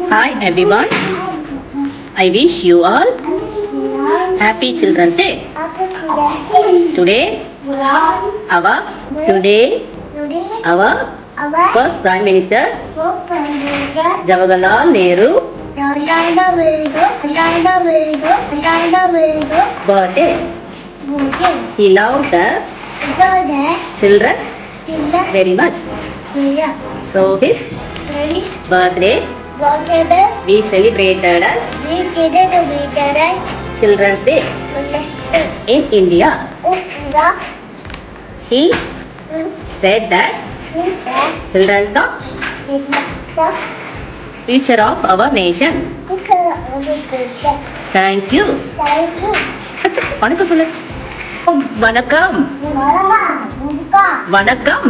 Hi everyone. I wish you all happy Children's Day. Today, our today our first Prime Minister Jawaharlal Nehru birthday. He loved the children very much. So his birthday we celebrated as Children's Day in India. He said that children are future of our nation. Thank you. வணக்கம் சொல்லு. வணக்கம். வணக்கம்.